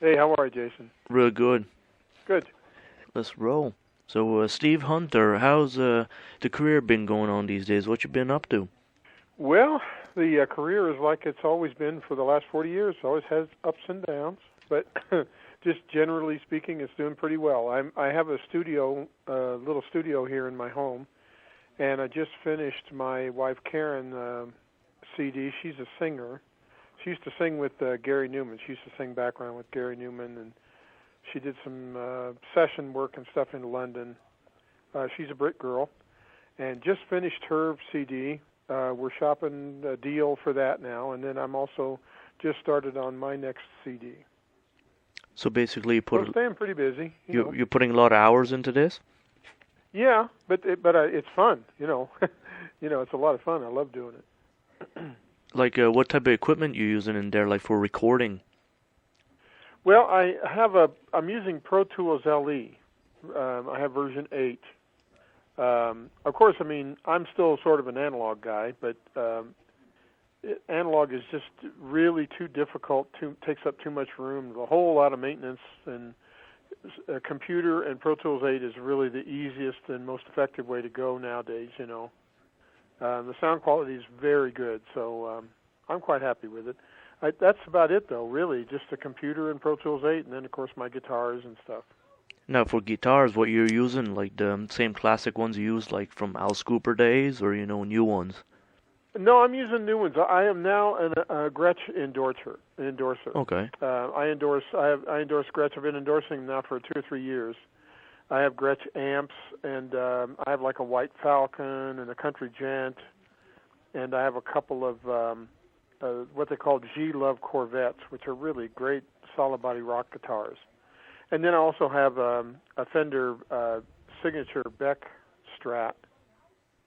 Hey, how are you, Jason? Real good. Good. Let's roll. So, Steve Hunter, how's the career been going on these days? What you been up to? Well, the career is like it's always been for the last 40 years. It always has ups and downs, but just generally speaking, it's doing pretty well. I have a studio, little studio here in my home, and I just finished my wife Karen CD. She's a singer. She used to sing with Gary Newman. She used to sing background with Gary Newman, and she did some session work and stuff in London. She's a Brit girl, and just finished her CD. We're shopping a deal for that now, and then I'm also just started on my next CD. So basically, So staying pretty busy. You're putting a lot of hours into this? Yeah, but it's fun. It's a lot of fun. I love doing it. Like, what type of equipment you using in there, like for recording? Well, I'm using Pro Tools LE. I have version 8. Of course, I mean, I'm still sort of an analog guy, but analog is just really too difficult, takes up too much room, a whole lot of maintenance, and a computer and Pro Tools 8 is really the easiest and most effective way to go nowadays, The sound quality is very good, so I'm quite happy with it. That's about it, though, really, just the computer and Pro Tools 8, and then, of course, my guitars and stuff. Now, for guitars, what you're using, like the same classic ones you used, like from Al Cooper days, or, new ones? No, I'm using new ones. I am now a Gretsch endorser. Okay. I endorse Gretsch. I've been endorsing them now for 2 or 3 years. I have Gretsch amps, and I have like a White Falcon and a Country Gent, and I have a couple of what they call G-Love Corvettes, which are really great solid body rock guitars. And then I also have a Fender Signature Beck Strat,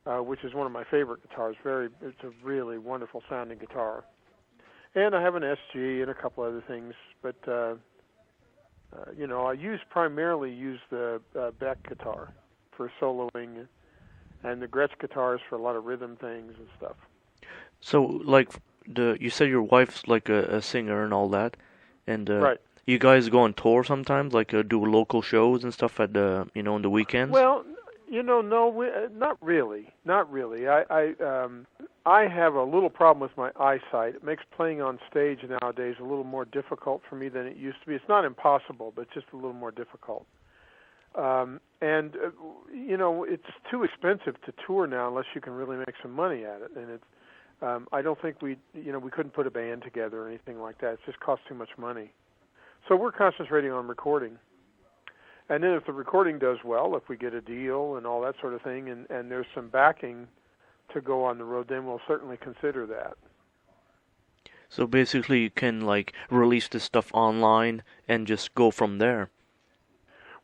which is one of my favorite guitars. It's a really wonderful sounding guitar. And I have an SG and a couple other things, but I primarily use the Beck guitar for soloing, and the Gretsch guitars for a lot of rhythm things and stuff. So, like, you said your wife's like a singer and all that, and right. You guys go on tour sometimes, like do local shows and stuff at the on the weekends? Well, no, not really. Not really. I have a little problem with my eyesight. It makes playing on stage nowadays a little more difficult for me than it used to be. It's not impossible, but just a little more difficult. It's too expensive to tour now unless you can really make some money at it. And it's, I don't think we couldn't put a band together or anything like that. It just costs too much money. So we're concentrating on recording. And then if the recording does well, if we get a deal and all that sort of thing, and there's some backing to go on the road, then we'll certainly consider that. So basically you can like release this stuff online and just go from there.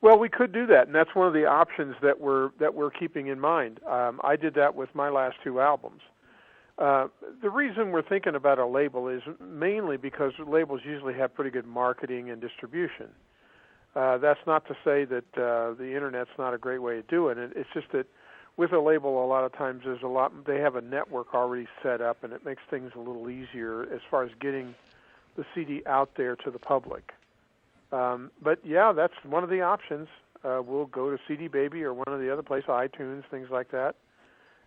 Well, we could do that, and that's one of the options that we're keeping in mind. I did that with my last 2 albums. The reason we're thinking about a label is mainly because labels usually have pretty good marketing and distribution. That's not to say that the Internet's not a great way to do it. It's just that with a label, a lot of times they have a network already set up, and it makes things a little easier as far as getting the CD out there to the public. But yeah, that's one of the options. We'll go to CD Baby or one of the other places, iTunes, things like that,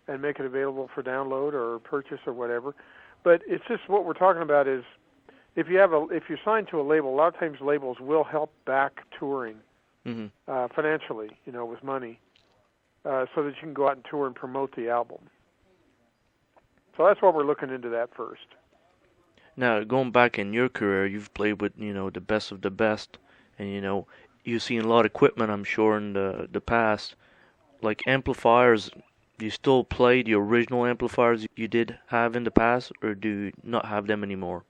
and make it available for download or purchase or whatever. But it's just what we're talking about is if you're signed to a label, a lot of times labels will help back touring financially, with money, so that you can go out and tour and promote the album. So that's why we're looking into that first. Now, going back in your career, you've played with, the best of the best, and, you've seen a lot of equipment, I'm sure, in the past. Like amplifiers, do you still play the original amplifiers you did have in the past, or do you not have them anymore?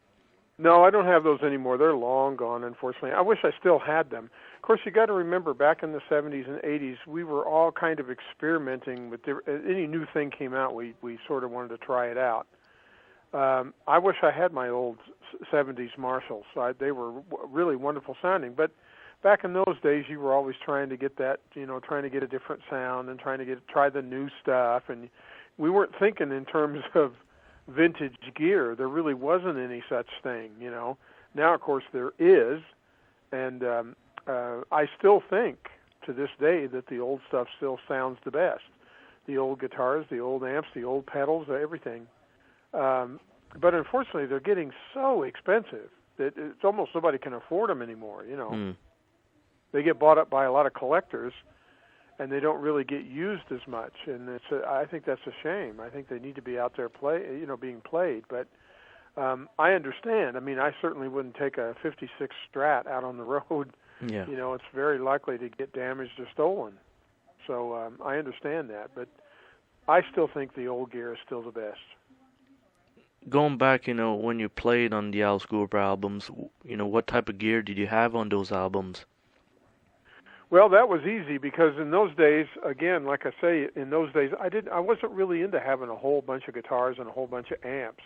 No, I don't have those anymore. They're long gone, unfortunately. I wish I still had them. Of course, you got to remember, back in the 70s and 80s, we were all kind of experimenting with any new thing came out. We sort of wanted to try it out. I wish I had my old 70s Marshalls. They were really wonderful sounding. But back in those days, you were always trying to get that, trying to get a different sound and trying to try the new stuff. And we weren't thinking in terms of vintage gear. There really wasn't any such thing, Now, of course, there is. And I still think to this day that the old stuff still sounds the best. The old guitars, the old amps, the old pedals, everything. But unfortunately, they're getting so expensive that it's almost nobody can afford them anymore. They get bought up by a lot of collectors, and they don't really get used as much. And I think that's a shame. I think they need to be out there being played. But I understand. I mean, I certainly wouldn't take a '56 Strat out on the road. Yeah. It's very likely to get damaged or stolen. So I understand that, but I still think the old gear is still the best. Going back, when you played on the Alice Cooper albums, what type of gear did you have on those albums? Well, that was easy because in those days, again, like I say, in those days, I wasn't really into having a whole bunch of guitars and a whole bunch of amps.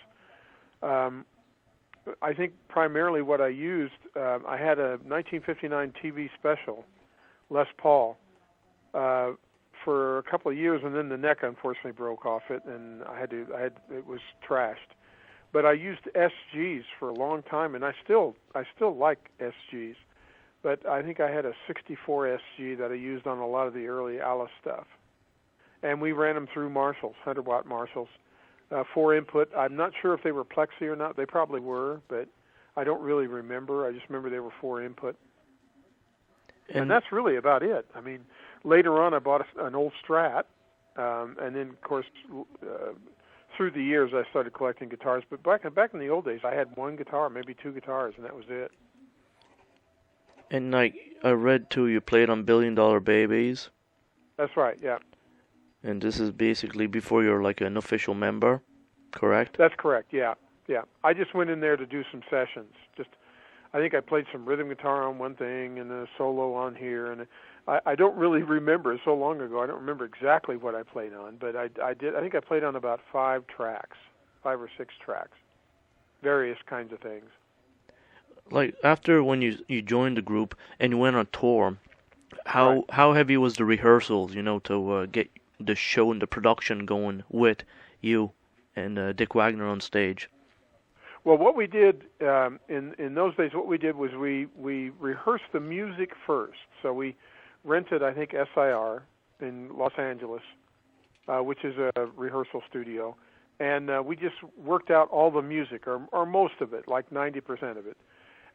I think primarily what I used, I had a 1959 TV special, Les Paul, for a couple of years, and then the neck unfortunately broke off it, and it was trashed. But I used SGs for a long time, and I still like SGs. But I think I had a 64 SG that I used on a lot of the early Alice stuff. And we ran them through Marshalls, 100-watt Marshalls, 4-input. I'm not sure if they were plexi or not. They probably were, but I don't really remember. I just remember they were 4-input. And that's really about it. I mean, later on I bought an old Strat, and then, of course, through the years I started collecting guitars. But back in the old days, I had one guitar, maybe two guitars, and that was it. And I read too, you played on $1 Billion Babies. That's right, yeah. And this is basically before you're like an official member, correct? That's correct, yeah. I just went in there to do some sessions. I think I played some rhythm guitar on one thing and a solo on here, and I don't really remember. It's so long ago, I don't remember exactly what I played on, but I did. I think I played on about 5 or 6 tracks, various kinds of things. Like after when you joined the group and you went on tour, how heavy was the rehearsals? To get the show and the production going with you and Dick Wagner on stage. Well, what we did in those days, what we did was we rehearsed the music first. So we rented, I think, SIR in Los Angeles, which is a rehearsal studio, and we just worked out all the music, or most of it, like 90% of it.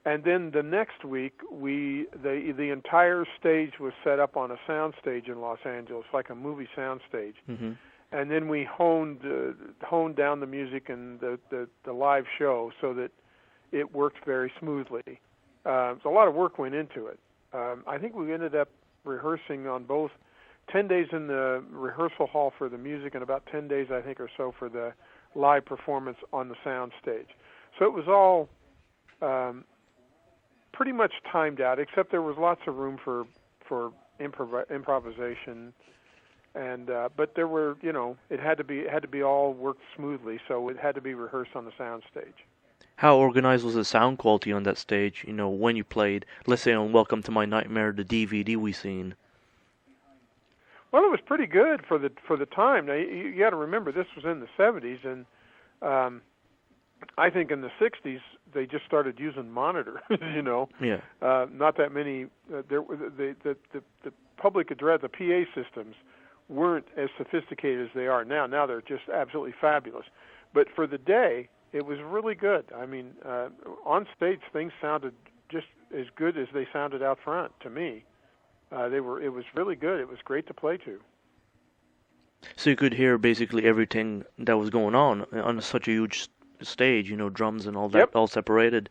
And then the next week, the entire stage was set up on a sound stage in Los Angeles, like a movie sound stage. Mm-hmm. And then we honed down the music and the live show so that it worked very smoothly. So a lot of work went into it. I think we ended up rehearsing on both 10 days in the rehearsal hall for the music and about 10 days, I think, or so for the live performance on the sound stage. So it was all pretty much timed out, except there was lots of room for improvisation. And but there were, it had to be all worked smoothly, so it had to be rehearsed on the sound stage. How organized was the sound quality on that stage? When you played, let's say on "Welcome to My Nightmare," the DVD we seen. Well, it was pretty good for the time. Now you got to remember this was in the '70s, and I think in the '60s they just started using monitors. Yeah. Not that many. The public address, the PA systems, weren't as sophisticated as they are now. Now they're just absolutely fabulous. But for the day, it was really good. I mean, on stage things sounded just as good as they sounded out front to me. It was really good. It was great to play to. So you could hear basically everything that was going on such a huge stage, drums and all that, all separated.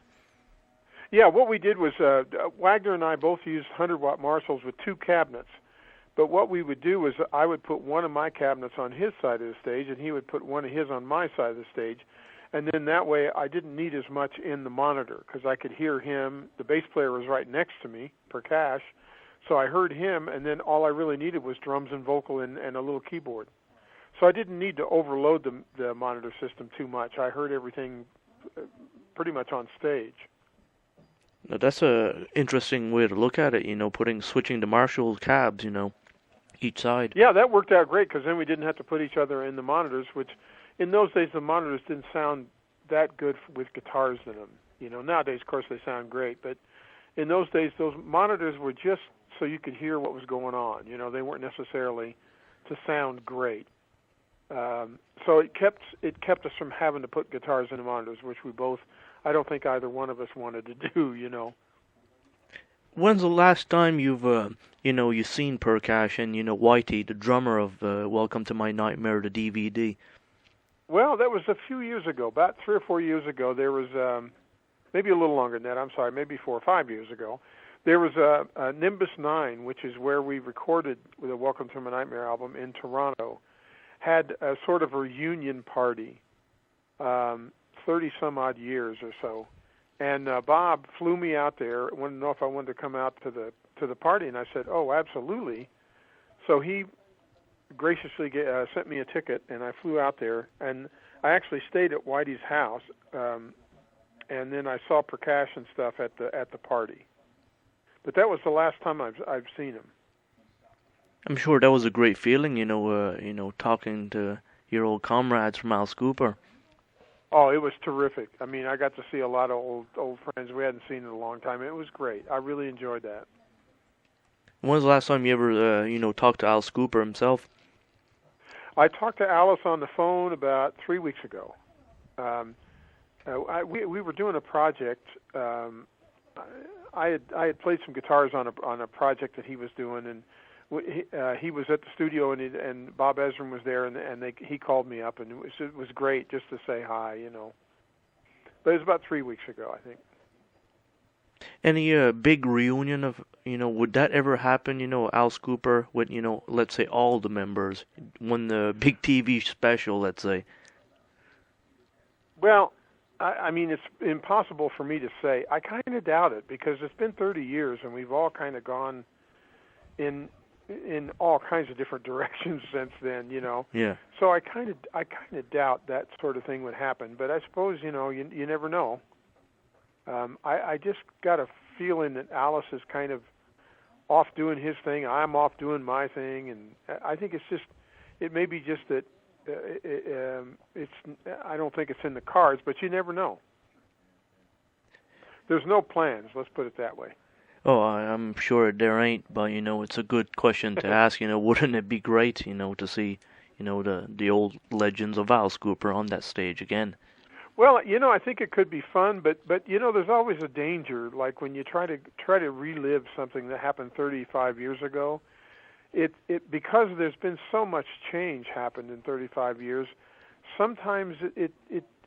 Yeah, what we did was Wagner and I both used 100-watt Marshalls with 2 cabinets. But what we would do was I would put one of my cabinets on his side of the stage, and he would put one of his on my side of the stage. And then that way I didn't need as much in the monitor because I could hear him. The bass player was right next to me, Prakash. So I heard him, and then all I really needed was drums and vocal and a little keyboard. So I didn't need to overload the monitor system too much. I heard everything pretty much on stage. Now that's a interesting way to look at it, switching the Marshall cabs, each side. Yeah, that worked out great because then we didn't have to put each other in the monitors, which in those days the monitors didn't sound that good with guitars in them. Nowadays, of course, they sound great, but in those days, those monitors were just so you could hear what was going on. You know, they weren't necessarily to sound great. So it kept us from having to put guitars into monitors, which I don't think either one of us wanted to do, you know. When's the last time you've seen Percussion, Whitey, the drummer of Welcome to My Nightmare, the DVD? Well, that was a few years ago, about 3 or 4 years ago. There was, maybe a little longer than that, I'm sorry, maybe 4 or 5 years ago. There was a Nimbus 9, which is where we recorded the Welcome to My Nightmare album in Toronto, had a sort of a reunion party, 30-some-odd years or so. And Bob flew me out there, wanted to know if I wanted to come out to the party, and I said, oh, absolutely. So he graciously sent me a ticket, and I flew out there, and I actually stayed at Whitey's house, and then I saw Percussion stuff at the party. But that was the last time I've seen him. I'm sure that was a great feeling, talking to your old comrades from Alice Cooper. Oh, it was terrific. I mean, I got to see a lot of old friends we hadn't seen in a long time. It was great. I really enjoyed that. When was the last time you ever, talked to Alice Cooper himself? I talked to Alice on the phone about 3 weeks ago. We were doing a project. I had played some guitars on a project that he was doing, and he was at the studio, and Bob Ezrin was there, and he called me up, and it was great just to say hi, you know. But it was about 3 weeks ago, I think. Any big reunion of, would that ever happen, Alice Cooper with, let's say all the members, when the big TV special, let's say? Well, I mean, it's impossible for me to say. I kind of doubt it, because it's been 30 years, and we've all kind of gone in all kinds of different directions since then, you know. Yeah. So I kind of doubt that sort of thing would happen. But I suppose, you never know. I just got a feeling that Alice is kind of off doing his thing. I'm off doing my thing, and I think it may be just that I don't think it's in the cards, but you never know. There's no plans. Let's put it that way. Oh, I'm sure there ain't, but it's a good question to ask. Wouldn't it be great, to see, the old legends of Alice Cooper on that stage again? Well, I think it could be fun, but there's always a danger. Like when you try to relive something that happened 35 years ago, it because there's been so much change happened in 35 years. Sometimes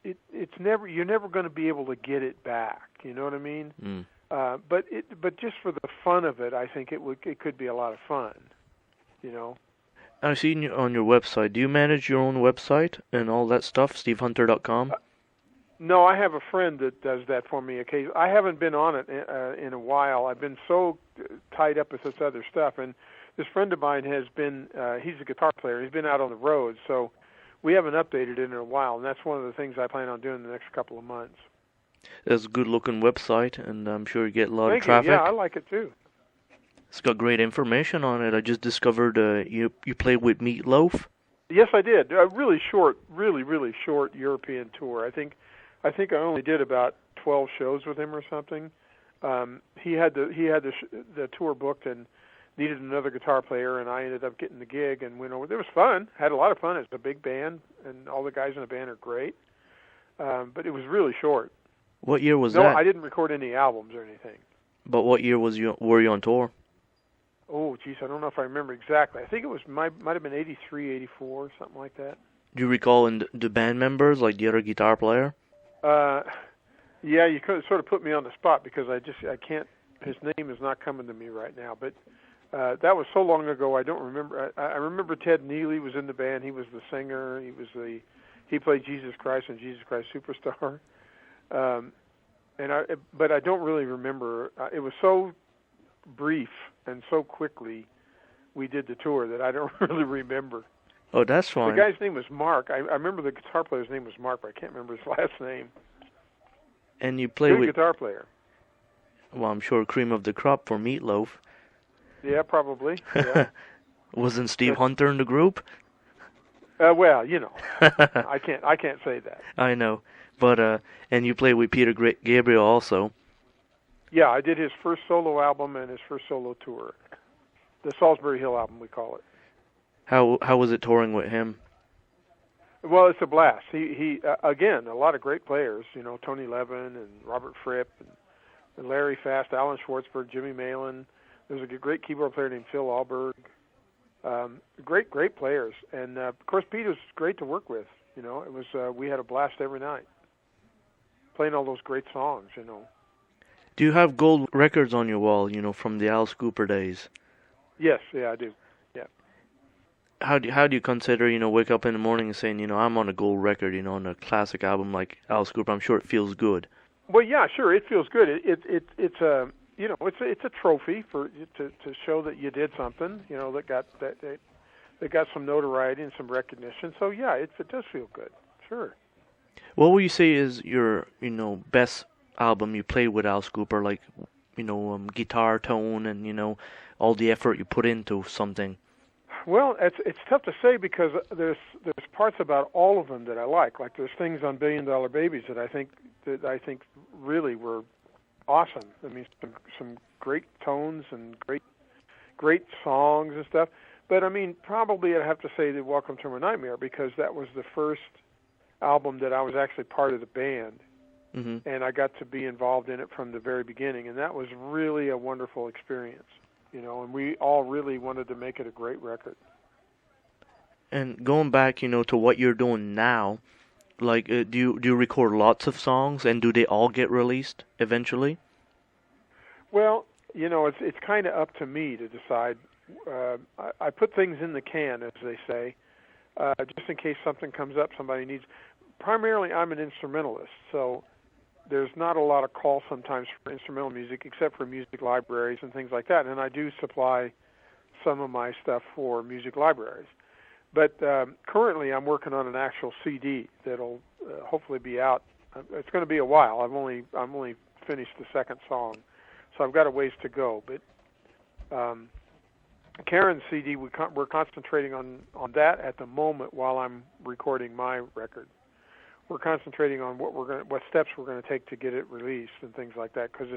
you're never going to be able to get it back. You know what I mean? Mm. But just for the fun of it, I think it could be a lot of fun. I've seen you on your website. Do you manage your own website and all that stuff? SteveHunter.com. No, I have a friend that does that for me occasionally. I haven't been on it in a while. I've been so tied up with this other stuff, and this friend of mine has been. He's a guitar player. He's been out on the road, so we haven't updated it in a while, and that's one of the things I plan on doing in the next couple of months. It's a good-looking website, and I'm sure you get a lot Thank of traffic. You. Yeah, I like it too. It's got great information on it. I just discovered you played with Meatloaf. Yes, I did. A really short European tour. I think I only did about 12 shows with him or something. He had the tour booked and needed another guitar player, and I ended up getting the gig and went over. It was fun. Had a lot of fun. It's a big band, and all the guys in the band are great. But it was really short. What year was that? No, I didn't record any albums or anything. But what year were you on tour? Oh, geez, I don't know if I remember exactly. I think it might have been 83, 84, something like that. Do you recall the band members, like the other guitar player? Yeah, you could sort of put me on the spot because I can't. His name is not coming to me right now. But that was so long ago, I don't remember. I remember Ted Neely was in the band. He was the singer. He played Jesus Christ and Jesus Christ Superstar. But I don't really remember. It was so brief and so quickly we did the tour that I don't really remember. Oh, that's fine. The guy's name was Mark. I remember the guitar player's name was Mark, but I can't remember his last name. And you play with guitar player. Well, I'm sure cream of the crop for Meatloaf. Yeah, probably. Yeah. Wasn't Steve Hunter in the group? Well, I can't say that. I know, but and you play with Peter Gabriel also. Yeah, I did his first solo album and his first solo tour. The Salisbury Hill album, we call it. How was it touring with him? Well, it's a blast. He again, a lot of great players. You know, Tony Levin and Robert Fripp and Larry Fast, Alan Schwartzberg, Jimmy Malin. There's a great keyboard player named Phil Alberg. Great players, and of course Pete was great to work with. You know, it was we had a blast every night playing all those great songs. You know. Do you have gold records on your wall? You know, from the Alice Cooper days. Yes, yeah, I do. Yeah. How do you consider, you know, wake up in the morning and saying, you know, I'm on a gold record, you know, on a classic album like Alice Cooper? I'm sure it feels good. Well, yeah, sure, it feels good. It's a you know it's a trophy for to show that you did something, you know, that got some notoriety and some recognition. So yeah, it does feel good. Sure. What would you say is your, you know, best album you played with Alice Cooper, like, you know, guitar tone and, you know, all the effort you put into something? Well, it's tough to say because there's parts about all of them that I like. Like there's things on Billion Dollar Babies that I think really were awesome. I mean, some great tones and great songs and stuff. But I mean, probably I'd have to say that Welcome to My Nightmare, because that was the first album that I was actually part of the band. Mm-hmm. And I got to be involved in it from the very beginning, and that was really a wonderful experience. You know, and we all really wanted to make it a great record. And going back, you know, to what you're doing now, like, do you record lots of songs, and do they all get released eventually? Well, you know, it's kind of up to me to decide. I put things in the can, as they say, just in case something comes up somebody needs. Primarily, I'm an instrumentalist, so there's not a lot of call sometimes for instrumental music, except for music libraries and things like that. And I do supply some of my stuff for music libraries. But currently, I'm working on an actual CD that'll hopefully be out. It's going to be a while. I'm only finished the second song, so I've got a ways to go. But Karen's CD, we're concentrating on that at the moment while I'm recording my record. We're concentrating on what steps we're going to take to get it released and things like that, because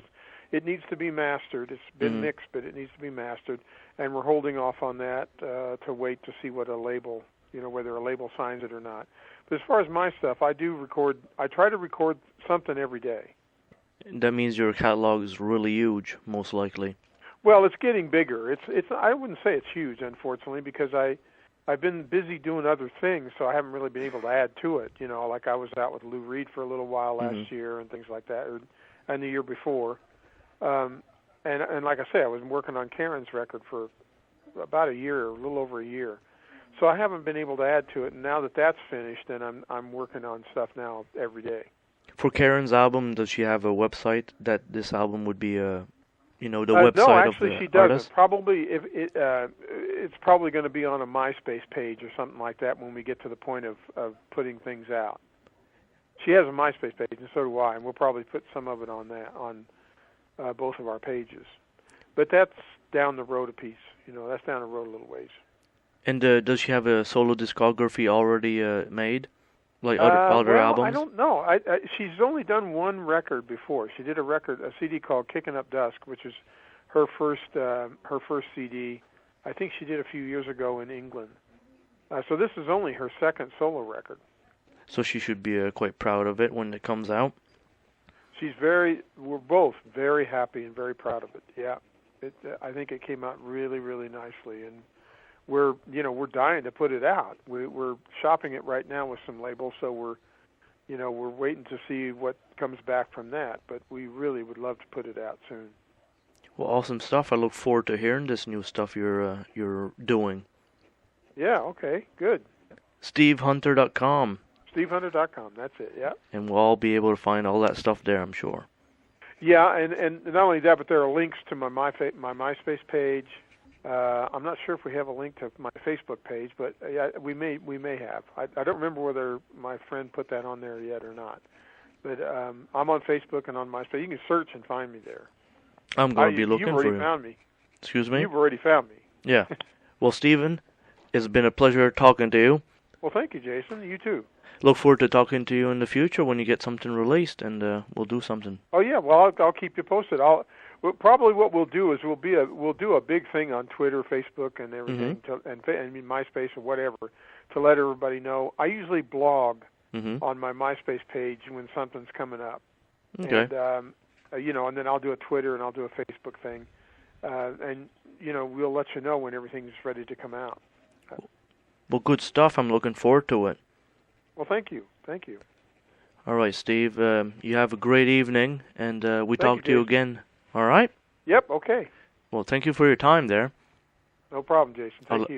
it needs to be mastered. It's been mixed, but it needs to be mastered, and we're holding off on that to wait to see what a label, you know, whether a label signs it or not. But as far as my stuff, I try to record something every day. That means your catalog is really huge, most likely. Well, it's getting bigger. It's I wouldn't say it's huge, unfortunately, because I've been busy doing other things, so I haven't really been able to add to it. You know, like I was out with Lou Reed for a little while last year and things like that, and the year before. And like I say, I was working on Karen's record for about a year, a little over a year. So I haven't been able to add to it. And now that that's finished, then I'm working on stuff now every day. For Karen's album, does she have a website that this album would be you know, the website of the artist? No, actually she doesn't. Probably it's probably going to be on a MySpace page or something like that when we get to the point of putting things out. She has a MySpace page, and so do I, and we'll probably put some of it on both of our pages. But that's down the road a piece. You know, that's down the road a little ways. And does she have a solo discography already made? Like other albums? I don't know. She's only done one record before. She did a CD called Kicking Up Dusk, which is her first CD. I think she did a few years ago in England. So this is only her second solo record. So she should be quite proud of it when it comes out. We're both very happy and very proud of it. Yeah, I think it came out really, really nicely, and we're dying to put it out. We're shopping it right now with some labels, so we're waiting to see what comes back from that. But we really would love to put it out soon. Well, awesome stuff. I look forward to hearing this new stuff you're doing. Yeah. Okay. Good. SteveHunter.com. SteveHunter.com. That's it. Yeah. And we'll all be able to find all that stuff there, I'm sure. Yeah, and not only that, but there are links to my MySpace page. I'm not sure if we have a link to my Facebook page, but we may have. I don't remember whether my friend put that on there yet or not. But I'm on Facebook and on MySpace. You can search and find me there. I'm going to be looking for you. You've already found me. Excuse me? You've already found me. Yeah. Well, Stephen, it's been a pleasure talking to you. Well, thank you, Jason. You too. Look forward to talking to you in the future when you get something released, and we'll do something. Oh yeah, well I'll keep you posted. Probably what we'll do is we'll do a big thing on Twitter, Facebook, and everything, and MySpace or whatever, to let everybody know. I usually blog on my MySpace page when something's coming up. Okay. And and then I'll do a Twitter and I'll do a Facebook thing, and we'll let you know when everything's ready to come out. Well, good stuff. I'm looking forward to it. Well, thank you. All right, Steve. You have a great evening, and we talk to you again. All right? Yep, okay. Well, thank you for your time there. No problem, Jason. Thank you.